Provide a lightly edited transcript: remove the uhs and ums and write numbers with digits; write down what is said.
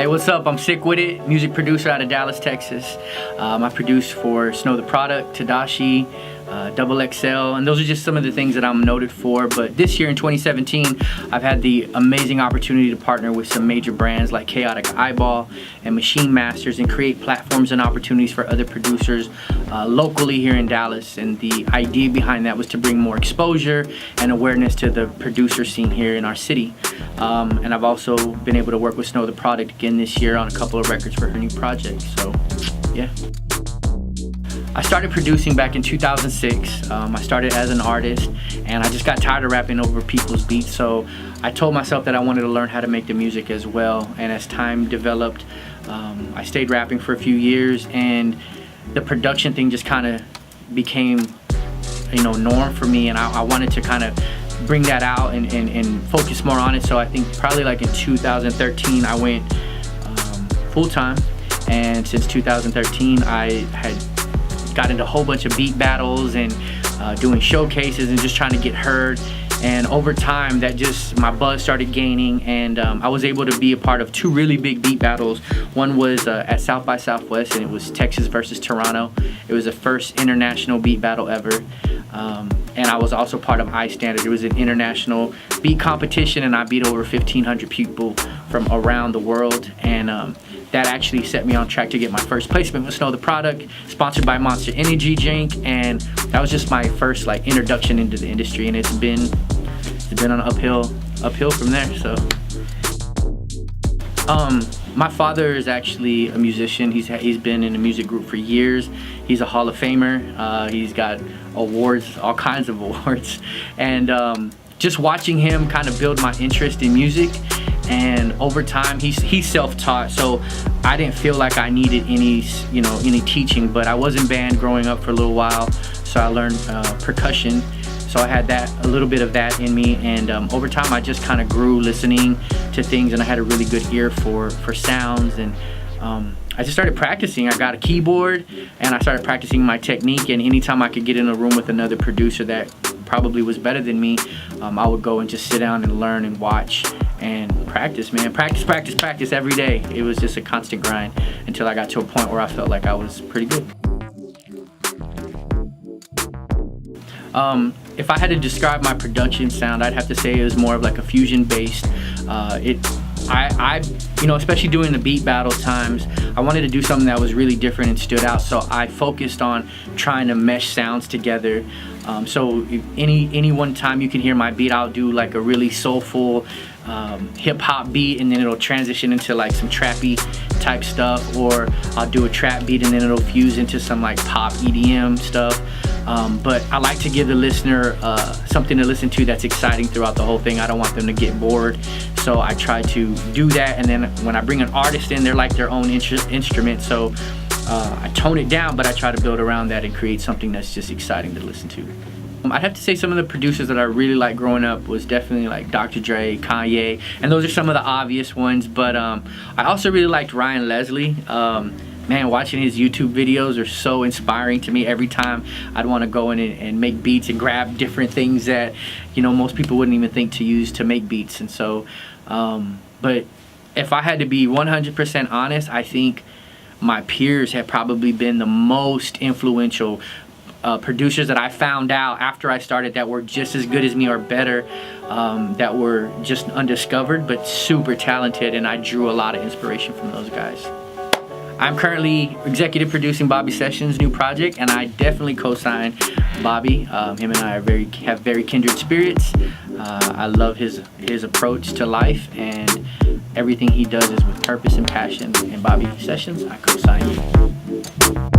what's up? I'm Sikwitit, music producer out of Dallas, Texas. I produce for Snow the Product, Tadashi, Double XL, and those are just some of the things that I'm noted for. But this year in 2017, I've had the amazing opportunity to partner with some major brands like Chaotic Eyeball and Machine Masters and create platforms and opportunities for other producers locally here in Dallas. And the idea behind that was to bring more exposure and awareness to the producer scene here in our city. And I've also been able to work with Snow the Product again this year on a couple of records for her new project. So, yeah. I started producing back in 2006. I started as an artist and I just got tired of rapping over people's beats, so I told myself that I wanted to learn how to make the music as well. And as time developed, I stayed rapping for a few years and the production thing just kind of became, norm for me, and I wanted to kind of bring that out and focus more on it. So I think probably like in 2013 I went full-time, and since 2013 I had got into a whole bunch of beat battles and doing showcases and just trying to get heard. And over time, that just, my buzz started gaining, and I was able to be a part of two really big beat battles. One was at South by Southwest, and it was Texas versus Toronto. It was the first international beat battle ever. And I was also part of iStandard. It was an international beat competition, and I beat over 1,500 people from around the world. And that actually set me on track to get my first placement with Snow the Product, sponsored by Monster Energy Drink, and that was just my first introduction into the industry, and it's been on an uphill from there. So my father is actually a musician. He's been in a music group for years. He's a Hall of Famer. He's got awards, all kinds of awards, and just watching him kind of build my interest in music. And over time, he's self-taught, so I didn't feel like I needed any teaching. But I was in band growing up for a little while, so I learned percussion. So I had a little bit of that in me, and over time I just kind of grew listening to things, and I had a really good ear for sounds, and I just started practicing. I got a keyboard, and I started practicing my technique, and anytime I could get in a room with another producer that probably was better than me, I would go and just sit down and learn and watch and practice, man. Practice every day. It was just a constant grind until I got to a point where I felt like I was pretty good. If I had to describe my production sound, I'd have to say it was more of like a fusion based. Especially doing the beat battle times, I wanted to do something that was really different and stood out, so I focused on trying to mesh sounds together. So any one time you can hear my beat, I'll do like a really soulful hip-hop beat, and then it'll transition into like some trappy type stuff, or I'll do a trap beat and then it'll fuse into some like pop EDM stuff. But I like to give the listener something to listen to that's exciting throughout the whole thing. I don't want them to get bored, so I try to do that. And then when I bring an artist in, they're like their own instrument, so I tone it down, but I try to build around that and create something that's just exciting to listen to. I'd have to say some of the producers that I really liked growing up was definitely like Dr. Dre, Kanye, and those are some of the obvious ones. But I also really liked Ryan Leslie. Man, watching his YouTube videos are so inspiring to me. Every time I'd want to go in and make beats and grab different things that most people wouldn't even think to use to make beats. And so, but if I had to be 100% honest, I think my peers have probably been the most influential producers that I found out after I started that were just as good as me or better, that were just undiscovered but super talented, and I drew a lot of inspiration from those guys. I'm currently executive producing Bobby Sessions' new project, and I definitely co-sign Bobby. Him and I have very kindred spirits. I love his approach to life, and everything he does is with purpose and passion. And Bobby Sessions, I co-sign you.